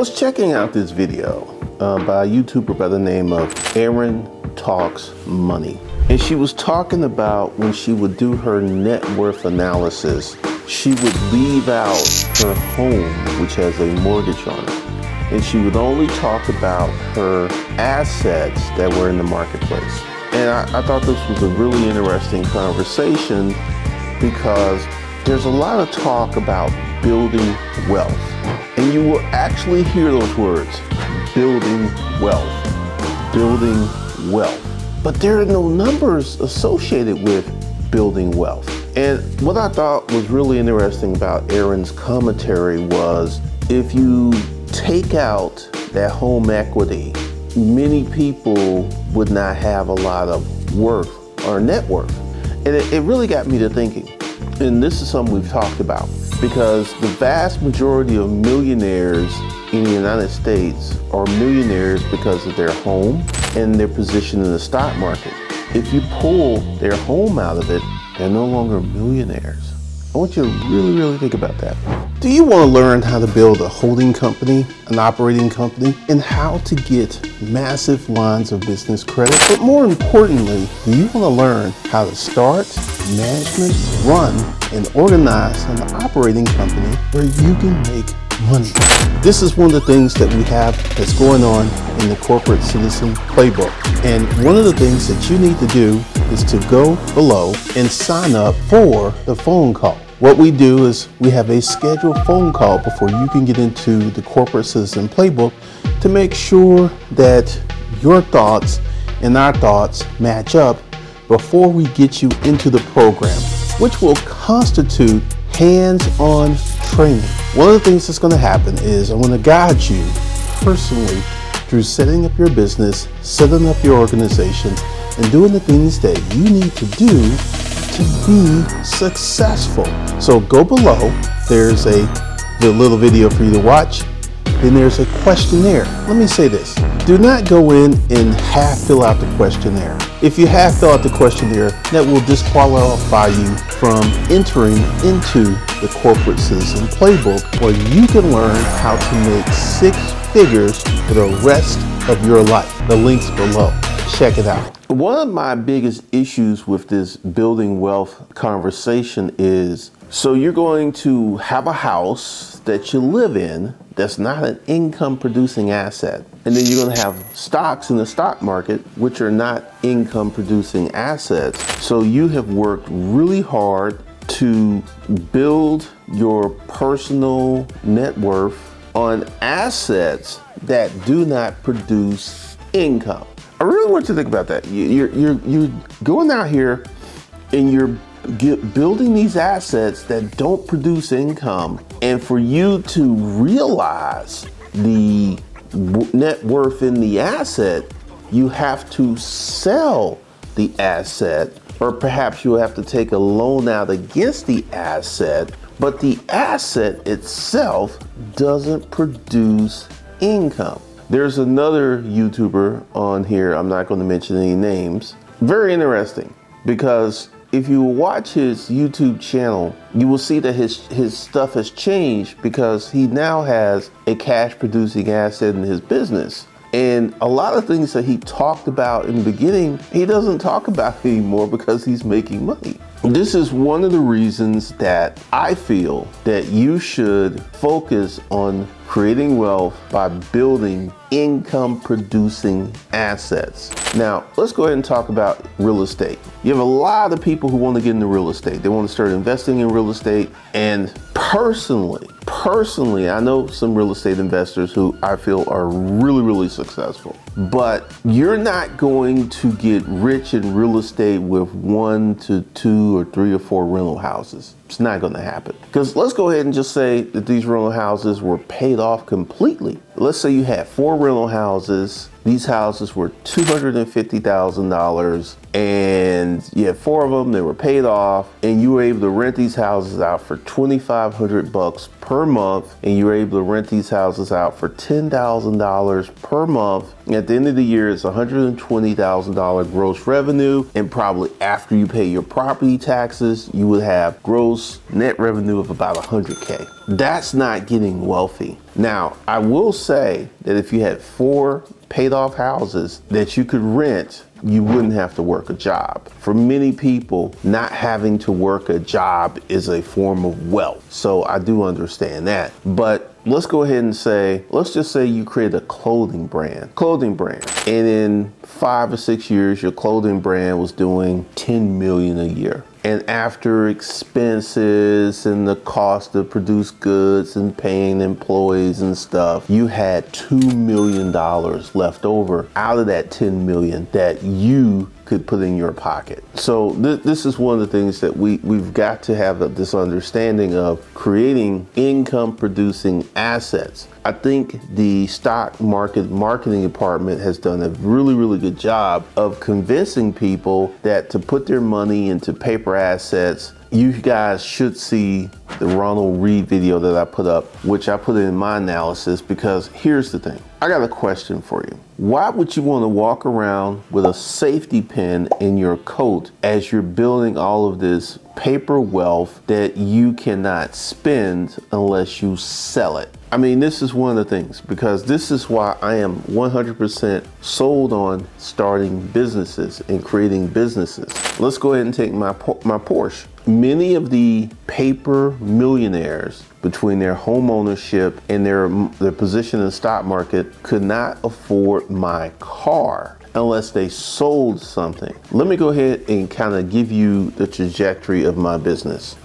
was checking out this video by a YouTuber by the name of Erin Talks Money. And she was talking about when she would do her net worth analysis, she would leave out her home, which has a mortgage on it. And she would only talk about her assets that were in the marketplace. And I thought this was a really interesting conversation because there's a lot of talk about building wealth. And you will actually hear those words, building wealth, building wealth. But there are no numbers associated with building wealth. And what I thought was really interesting about Erin's commentary was if you take out that home equity, many people would not have a lot of worth or net worth. And it really got me to thinking. And this is something we've talked about because the vast majority of millionaires in the United States are millionaires because of their home and their position in the stock market. If you pull their home out of it, they're no longer millionaires. I want you to really think about that. Do you want to learn how to build a holding company, an operating company, and how to get massive lines of business credit? But more importantly, do you want to learn how to start, management, run, and organize an operating company where you can make money? This is one of the things that we have that's going on in the Corporate Citizen Playbook. And one of the things that you need to do is to go below and sign up for the phone call. What we do is we have a scheduled phone call before you can get into the Corporate Citizen Playbook to make sure that your thoughts and our thoughts match up before we get you into the program, which will constitute hands-on training. One of the things that's going to happen is I'm going to guide you personally through setting up your business, setting up your organization, and doing the things that you need to do to be successful. So go below, there's a little video for you to watch, then there's a questionnaire. Let me say this, do not go in and half fill out the questionnaire. If you half fill out the questionnaire, that will disqualify you from entering into the Corporate Citizen Playbook where you can learn how to make 6 figures for the rest of your life. The link's below. Check it out. One of my biggest issues with this building wealth conversation is, so you're going to have a house that you live in that's not an income producing asset. And then you're going to have stocks in the stock market, which are not income producing assets. So you have worked really hard to build your personal net worth on assets that do not produce income. I really want you to think about that. You're going out here and you're building these assets that don't produce income. And for you to realize the net worth in the asset, you have to sell the asset, or perhaps you'll have to take a loan out against the asset, but the asset itself doesn't produce income. There's another YouTuber on here, I'm not going to mention any names. Very interesting, because if you watch his YouTube channel, you will see that his stuff has changed because he now has a cash producing asset in his business. And a lot of things that he talked about in the beginning, he doesn't talk about anymore because he's making money. This is one of the reasons that I feel that you should focus on creating wealth by building income producing assets. Now, let's go ahead and talk about real estate. You have a lot of people who want to get into real estate. They want to start investing in real estate. And personally, I know some real estate investors who I feel are really successful. But you're not going to get rich in real estate with 1 to 2 or 3 or 4 rental houses. It's not going to happen. Because let's go ahead and just say that these rental houses were paid off completely. Let's say you had 4 rental houses These houses were $250,000, and you had 4 of them. They were paid off, and you were able to rent these houses out for $2,500 per month, and you were able to rent these houses out for $10,000 per month. At the end of the year, it's $120,000 gross revenue, and probably after you pay your property taxes, you would have gross net revenue of about $100K. That's not getting wealthy. Now, I will say that if you had 4 paid off houses that you could rent, you wouldn't have to work a job. For many people, not having to work a job is a form of wealth. So I do understand that. But let's go ahead and say, let's just say you create a clothing brand. And in 5 or 6 years, your clothing brand was doing 10 million a year. And after expenses and the cost to produce goods and paying employees and stuff, you had $2 million left over out of that 10 million that you could put in your pocket. So this is one of the things that we've got to have this understanding of creating income producing assets. I think the stock market marketing department has done a really, really good job of convincing people that to put their money into paper assets. You guys should see the Ronald Reed video that I put up, which I put in my analysis, because here's the thing. I got a question for you. Why would you want to walk around with a safety pin in your coat as you're building all of this paper wealth that you cannot spend unless you sell it? I mean, this is one of the things, because this is why I am 100% sold on starting businesses and creating businesses. Let's go ahead and take my Porsche. Many of the paper millionaires, between their home ownership and their position in the stock market, could not afford my car unless they sold something. Let me go ahead and kind of give you the trajectory of my business.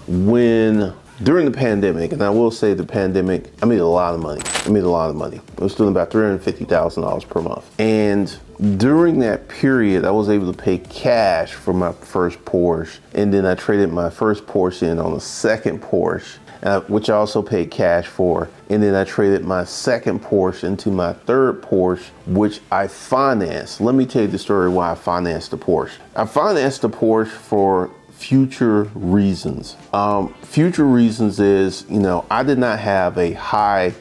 During the pandemic, and I will say the pandemic, I made a lot of money. I was doing about $350,000 per month. And during that period, I was able to pay cash for my first Porsche. And then I traded my first Porsche in on a second Porsche, which I also paid cash for. And then I traded my second Porsche into my third Porsche, which I financed. Let me tell you the story why I financed the Porsche. I financed the Porsche for future reasons. Future reasons is, I did not have a high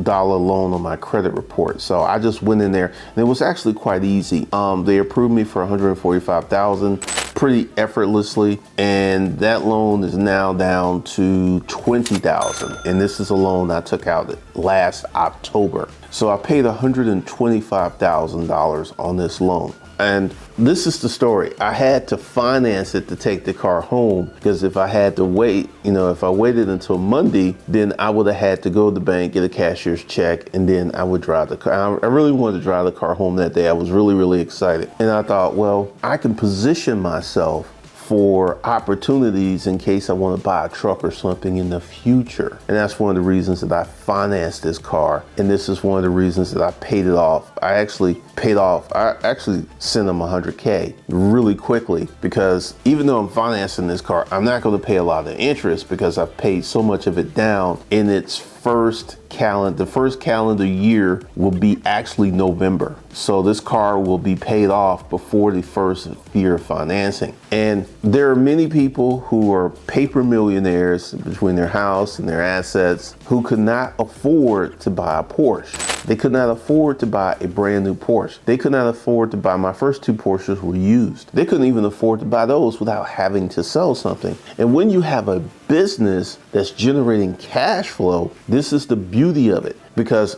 dollar loan on my credit report. So I just went in there, and it was actually quite easy. They approved me for $145,000 pretty effortlessly, and that loan is now down to $20,000. And this is a loan I took out last October. So I paid $125,000 on this loan. And this is the story. I had to finance it to take the car home, because if I had to wait, if I waited until Monday, then I would have had to go to the bank, get a cashier's check, and then I would drive the car. I really wanted to drive the car home that day. I was really, really excited. And I thought, well, I can position myself for opportunities in case I want to buy a truck or something in the future. And that's one of the reasons that I financed this car. And this is one of the reasons that I paid it off. I actually sent them $100K really quickly, because even though I'm financing this car, I'm not going to pay a lot of interest because I've paid so much of it down in its the first calendar year will be actually November. So this car will be paid off before the first year of financing. And there are many people who are paper millionaires between their house and their assets who could not afford to buy a Porsche. They could not afford to buy a brand new Porsche. They could not afford to buy, my first 2 Porsches were used. They couldn't even afford to buy those without having to sell something. And when you have a business that's generating cash flow, this is the beauty of it. Because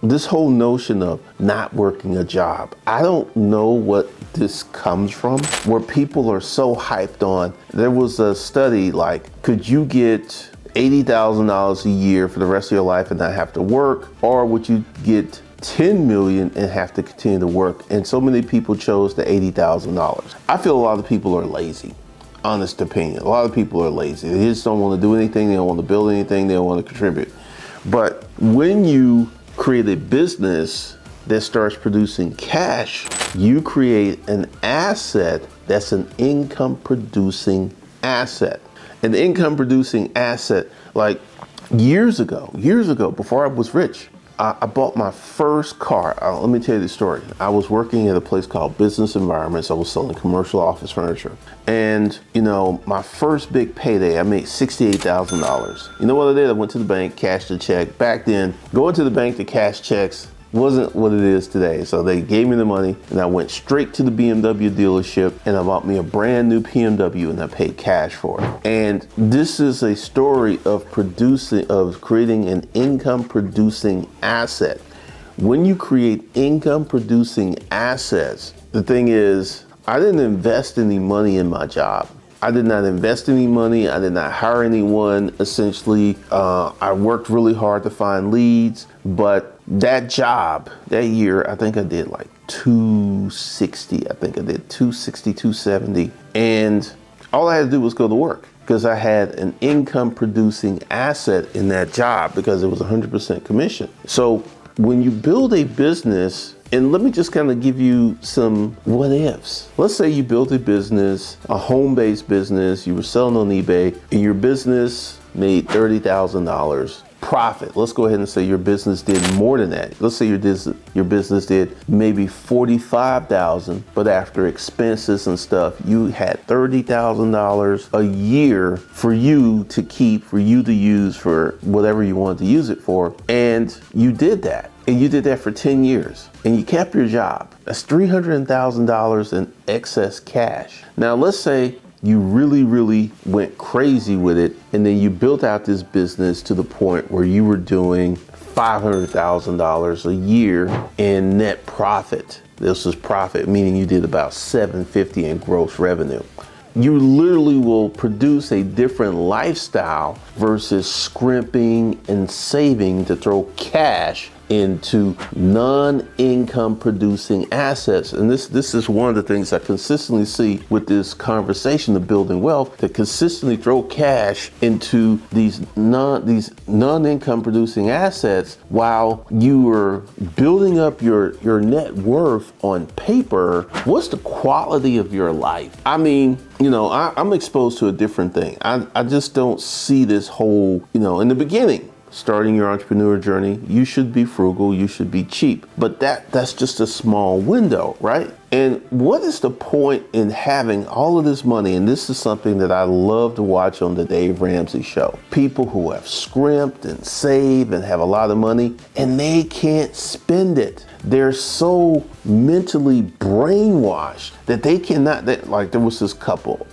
this whole notion of not working a job, I don't know what this comes from, where people are so hyped on. There was a study like, could you get $80,000 a year for the rest of your life and not have to work, or would you get 10 million and have to continue to work? And so many people chose the $80,000. I feel a lot of people are lazy. Honest opinion. A lot of people are lazy. They just don't want to do anything. They don't want to build anything. They don't want to contribute. But when you create a business that starts producing cash, you create an asset that's an income producing asset. An income producing asset, like years ago, before I was rich, I bought my first car. Let me tell you the story. I was working at a place called Business Environments. I was selling commercial office furniture. And, you know, my first big payday, I made $68,000. You know what I did? I went to the bank, cashed a check. Back then, going to the bank to cash checks wasn't what it is today. So they gave me the money and I went straight to the BMW dealership and I bought me a brand new BMW and I paid cash for it. And this is a story of creating an income producing asset. When you create income producing assets, the thing is, I didn't invest any money in my job. I did not invest any money. I did not hire anyone. Essentially, I worked really hard to find leads, but that job, that year, I think I did like 260. I think I did 260, 270. And all I had to do was go to work because I had an income producing asset in that job because it was 100% commission. So when you build a business, and let me just kind of give you some what ifs. Let's say you built a business, a home-based business, you were selling on eBay, and your business made $30,000 profit. Let's go ahead and say your business did more than that. Let's say your business did maybe $45,000, but after expenses and stuff, you had $30,000 a year for you to keep, for you to use for whatever you wanted to use it for. And you did that. And you did that for 10 years and you kept your job. That's $300,000 in excess cash. Now, let's say you really went crazy with it and then you built out this business to the point where you were doing $500,000 a year in net profit. This is profit, meaning you did about $750 in gross revenue. You literally will produce a different lifestyle versus scrimping and saving to throw cash into non-income producing assets. And this is one of the things I consistently see with this conversation of building wealth, to consistently throw cash into these non-income producing assets while you are building up your net worth on paper. What's the quality of your life? I mean, you know, I'm exposed to a different thing. I just don't see this whole, you know, in the beginning, starting your entrepreneur journey, you should be frugal, you should be cheap. But that's just a small window, right? And what is the point in having all of this money? And this is something that I love to watch on the Dave Ramsey show. People who have scrimped and saved and have a lot of money and they can't spend it. They're so mentally brainwashed that they cannot, like there was this couple,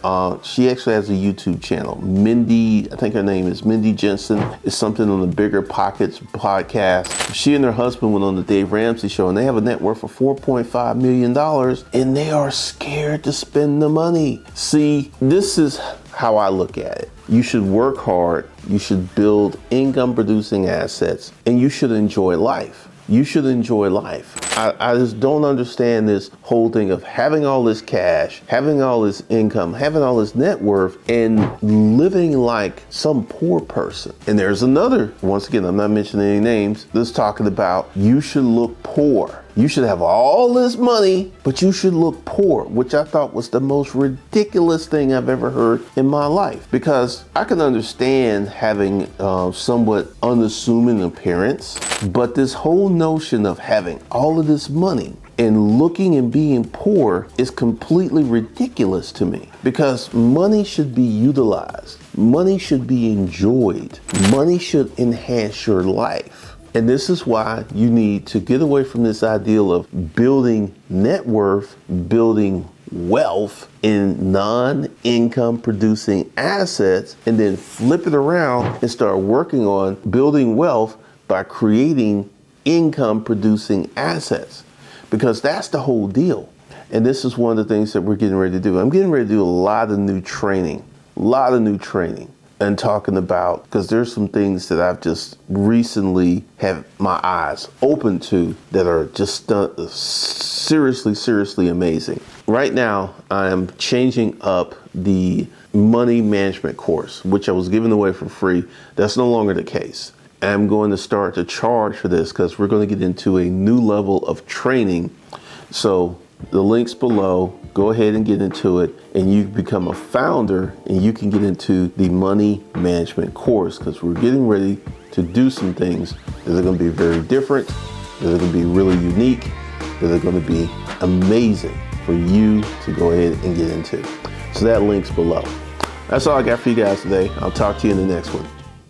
she actually has a YouTube channel, Mindy, I think her name is Mindy Jensen, is something on the Bigger Pockets podcast. She and her husband went on the Dave Ramsey show and they have a net worth of $4.5 million and they are scared to spend the money. See, this is how I look at it. You should work hard, you should build income producing assets, and you should enjoy life. You should enjoy life. I just don't understand this whole thing of having all this cash, having all this income, having all this net worth, and living like some poor person. And there's another, once again, I'm not mentioning any names, that's talking about you should look poor. You should have all this money, but you should look poor, which I thought was the most ridiculous thing I've ever heard in my life. Because I can understand having somewhat unassuming appearance, but this whole notion of having all of this money and looking and being poor is completely ridiculous to me, because money should be utilized. Money should be enjoyed. Money should enhance your life. And this is why you need to get away from this ideal of building net worth, building wealth in non-income producing assets, and then flip it around and start working on building wealth by creating income producing assets. Because that's the whole deal. And this is one of the things that we're getting ready to do. I'm getting ready to do a lot of new training, and talking about, because there's some things that I've just recently have my eyes open to that are just seriously amazing. Right now, I am changing up the money management course, which I was giving away for free. That's no longer the case. I'm going to start to charge for this because we're going to get into a new level of training. So the link's below. Go ahead and get into it, and you become a founder, and you can get into the money management course, because we're getting ready to to do some things that are going to be very different, that are going to be really unique, that are going to be amazing for you to go ahead and get into. So that link's below. That's all I got for you guys today. I'll talk to you in the next one.